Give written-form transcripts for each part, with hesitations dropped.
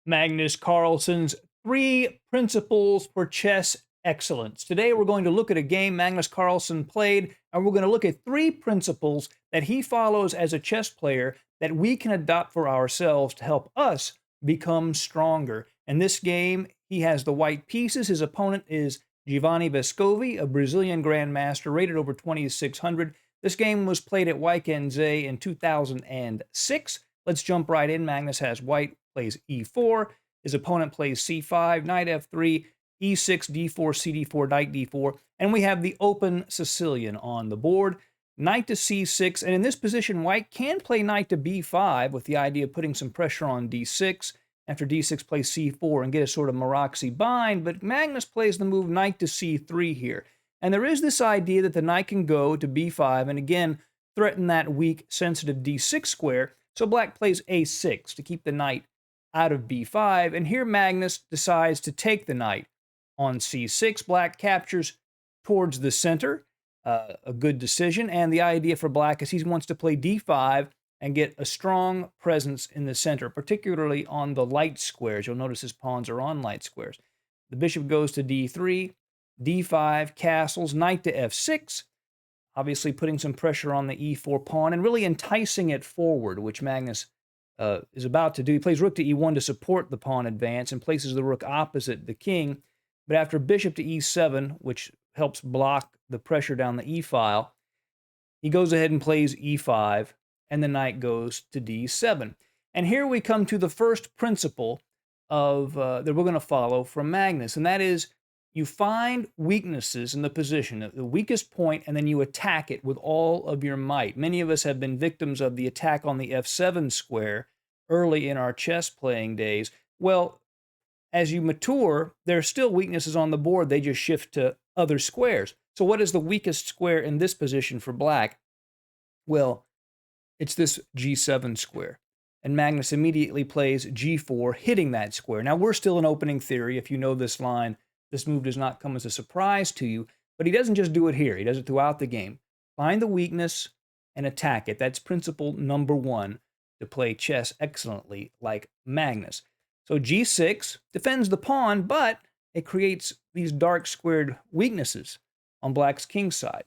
Magnus Carlsen's 3 principles for chess excellence. Today we're going to look at a game Magnus Carlsen played, and we're going to look at 3 principles that he follows as a chess player that we can adopt for ourselves to help us become stronger. In this game, he has the white pieces. His opponent is Giovanni Vescovi, a Brazilian grandmaster rated over 2,600. This game was played at Lichess in 2006. Let's jump right in. Magnus has white, plays e4. His opponent plays c5, knight f3, e6, d4, cd4, knight d4. And we have the open Sicilian on the board. Knight to c6. And in this position, white can play knight to b5 with the idea of putting some pressure on d6. After d6, play c4 and get a sort of Maroczy bind. But Magnus plays the move knight to c3 here. And there is this idea that the knight can go to b5 and again threaten that weak, sensitive d6 square. So black plays a6 to keep the knight out of b5, and here Magnus decides to take the knight on c6. Black captures towards the center, a good decision, and the idea for black is he wants to play d5 and get a strong presence in the center, particularly on the light squares. You'll notice his pawns are on light squares. The bishop goes to d3, d5, castles, knight to f6, obviously putting some pressure on the e4 pawn and really enticing it forward, which Magnus is about to do. He plays rook to e1 to support the pawn advance and places the rook opposite the king. But after bishop to e7, which helps block the pressure down the e-file, he goes ahead and plays e5, and the knight goes to d7. And here we come to the first principle of that we're going to follow from Magnus, and that is you find weaknesses in the position, the weakest point, and then you attack it with all of your might. Many of us have been victims of the attack on the f7 square early in our chess playing days. Well, as you mature, there are still weaknesses on the board. They just shift to other squares. So what is the weakest square in this position for black? Well, it's this g7 square. And Magnus immediately plays g4, hitting that square. Now, we're still in opening theory. If you know this line, this move does not come as a surprise to you, but he doesn't just do it here. He does it throughout the game. Find the weakness and attack it. That's principle number 1 to play chess excellently like Magnus. So g6 defends the pawn, but it creates these dark squared weaknesses on black's king side.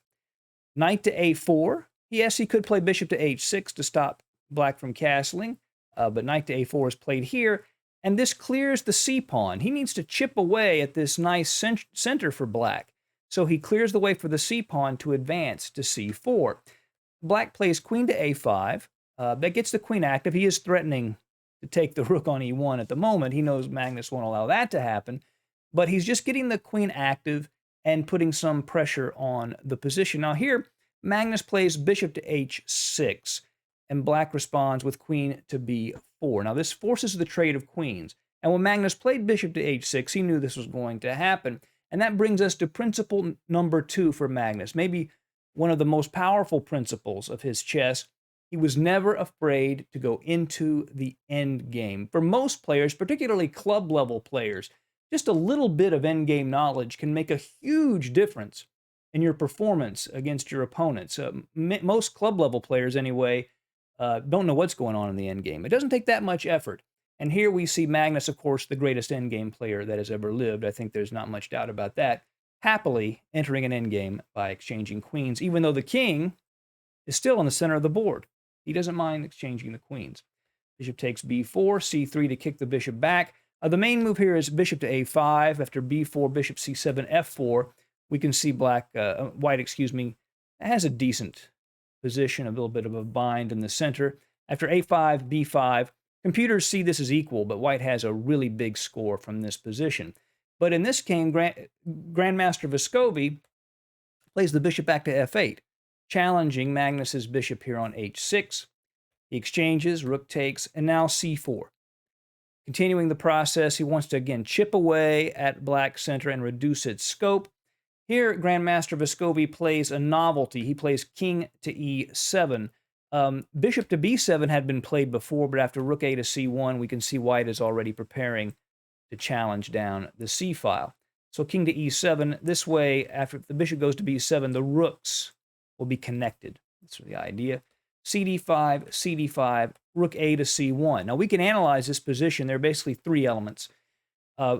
Knight to a4. Yes, he could play bishop to h6 to stop black from castling, but knight to a4 is played here. And this clears the c-pawn. He needs to chip away at this nice center for black. So he clears the way for the c-pawn to advance to c4. Black plays queen to a5. That gets the queen active. He is threatening to take the rook on e1 at the moment. He knows Magnus won't allow that to happen. But he's just getting the queen active and putting some pressure on the position. Now here, Magnus plays bishop to h6. And black responds with queen to b4. Now, this forces the trade of queens. And when Magnus played bishop to h6, he knew this was going to happen. And that brings us to principle number 2 for Magnus, maybe one of the most powerful principles of his chess. He was never afraid to go into the end game. For most players, particularly club-level players, just a little bit of endgame knowledge can make a huge difference in your performance against your opponents. Most club-level players, anyway, don't know what's going on in the endgame. It doesn't take that much effort. And here we see Magnus, of course, the greatest endgame player that has ever lived. I think there's not much doubt about that. Happily entering an endgame by exchanging queens, even though the king is still in the center of the board. He doesn't mind exchanging the queens. Bishop takes b4, c3 to kick the bishop back. The main move here is bishop to a5. After b4, bishop c7, f4. We can see white has a decent position, a little bit of a bind in the center. After a5, b5, computers see this as equal, but white has a really big score from this position. But in this game, Grandmaster Vescovi plays the bishop back to f8, challenging Magnus's bishop here on h6. He exchanges, rook takes, and now c4. Continuing the process, he wants to again chip away at black's center and reduce its scope. Here, Grandmaster Vescovi plays a novelty. He plays king to e7. Bishop to b7 had been played before, but after rook a to c1, we can see white is already preparing to challenge down the c-file. So king to e7. This way, after the bishop goes to b7, the rooks will be connected. That's the idea. cd5, cd5, rook A to C1. Now we can analyze this position. There are basically three elements.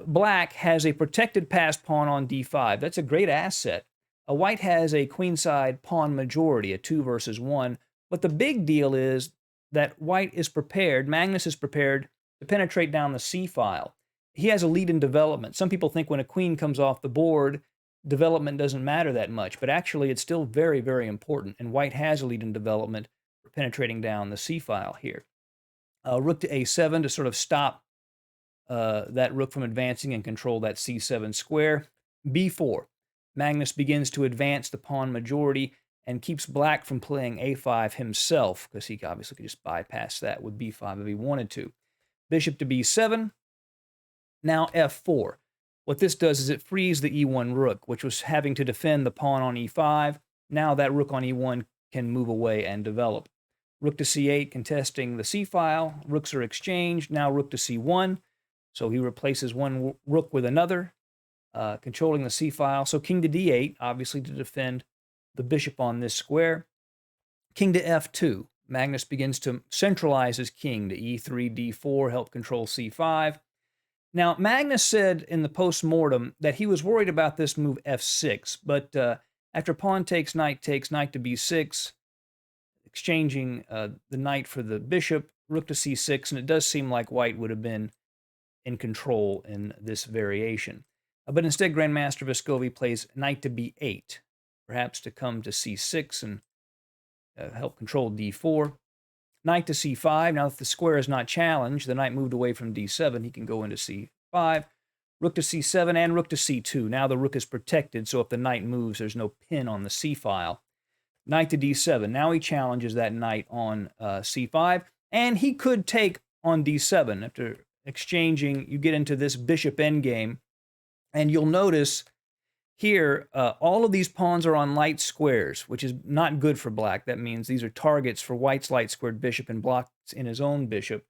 Black has a protected passed pawn on D5. That's a great asset. White has a queenside pawn majority, a 2 versus 1. But the big deal is that white is prepared, Magnus is prepared to penetrate down the C file. He has a lead in development. Some people think when a queen comes off the board, development doesn't matter that much, but actually it's still very, very important. And white has a lead in development for penetrating down the C file here. Rook to A7 to sort of stop that rook from advancing and control that C7 square. B4. Magnus begins to advance the pawn majority and keeps black from playing A5 himself, because he obviously could just bypass that with B5 if he wanted to. Bishop to B7. Now F4. What this does is it frees the E1 rook, which was having to defend the pawn on E5. Now that rook on E1 can move away and develop. Rook to C8, contesting the C file. Rooks are exchanged. Now rook to C1. So he replaces one rook with another, controlling the C file. So king to D8, obviously to defend the bishop on this square. King to F2. Magnus begins to centralize his king to E3, D4, help control C5. Now, Magnus said in the post-mortem that he was worried about this move F6, but after pawn takes, knight to B6, exchanging the knight for the bishop, rook to C6, and it does seem like white would have been in control in this variation. But instead, Grandmaster Vescovi plays knight to B8, perhaps to come to C6 and help control D4. Knight to C5. Now, if the square is not challenged, the knight moved away from D7, he can go into C5. Rook to C7 and rook to C2. Now the rook is protected, so if the knight moves, there's no pin on the C file. Knight to D7. Now he challenges that knight on C5, and he could take on D7. After exchanging, you get into this bishop endgame, and you'll notice here, all of these pawns are on light squares, which is not good for black. That means these are targets for white's light-squared bishop and blocks in his own bishop.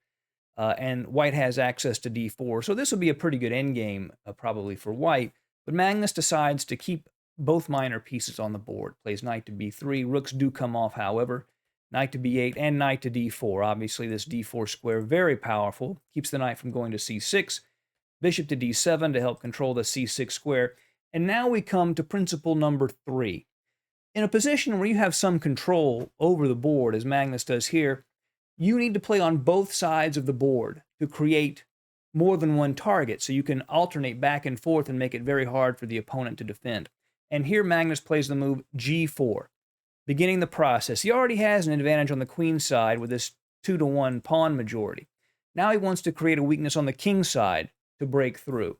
And white has access to D4. So this would be a pretty good endgame, probably, for white. But Magnus decides to keep both minor pieces on the board. Plays knight to B3. Rooks do come off, however. Knight to B8 and knight to D4. Obviously, this D4 square, very powerful. Keeps the knight from going to C6. Bishop to D7 to help control the C6 square. And now we come to principle number 3. In a position where you have some control over the board, as Magnus does here, you need to play on both sides of the board to create more than one target, so you can alternate back and forth and make it very hard for the opponent to defend. And here Magnus plays the move G4, beginning the process. He already has an advantage on the queen side with this 2-to-1 pawn majority. Now he wants to create a weakness on the king side to break through.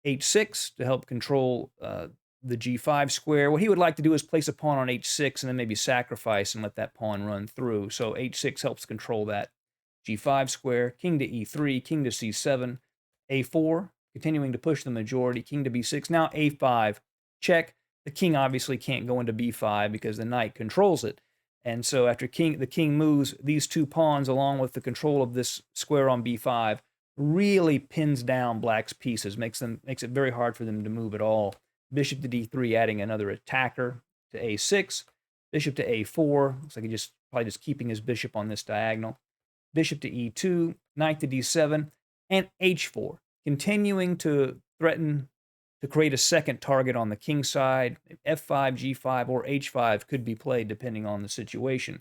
H6 to help control the G5 square. What he would like to do is place a pawn on H6 and then maybe sacrifice and let that pawn run through. So H6 helps control that G5 square. King to E3, king to C7, A4, continuing to push the majority, king to B6. Now A5, check. The king obviously can't go into B5 because the knight controls it. And so after the king moves, these two pawns, along with the control of this square on B5, really pins down black's pieces, makes it very hard for them to move at all. Bishop to D3, adding another attacker to A6. Bishop to A4. Looks like he's probably just keeping his bishop on this diagonal. Bishop to E2, knight to D7, and H4, continuing to threaten to create a second target on the king side. F5, G5, or H5 could be played depending on the situation.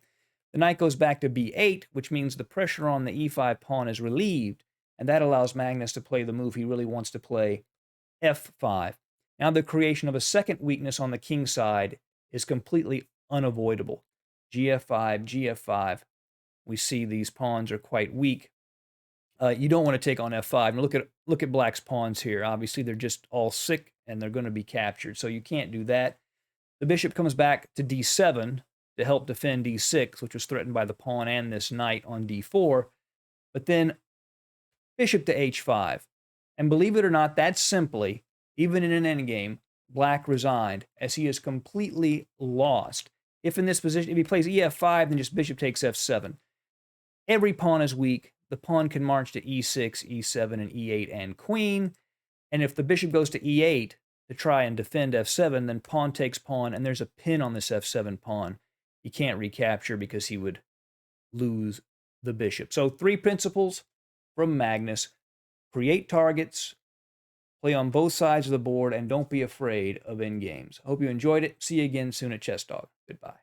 The knight goes back to B8, which means the pressure on the E5 pawn is relieved, and that allows Magnus to play the move he really wants to play, F5. Now the creation of a second weakness on the king side is completely unavoidable. GF5, GF5. We see these pawns are quite weak. You don't want to take on F5. And look at black's pawns here. Obviously, they're just all sick, and they're going to be captured. So you can't do that. The bishop comes back to D7 to help defend D6, which was threatened by the pawn and this knight on D4. But then bishop to H5. And believe it or not, that's simply, even in an endgame, black resigned, as he is completely lost. If in this position, if he plays EF5, then just bishop takes F7. Every pawn is weak. The pawn can march to E6, E7, and E8, and queen. And if the bishop goes to E8 to try and defend F7, then pawn takes pawn, and there's a pin on this F7 pawn. He can't recapture because he would lose the bishop. So 3 principles from Magnus. Create targets, play on both sides of the board, and don't be afraid of endgames. Hope you enjoyed it. See you again soon at Chess Dog. Goodbye.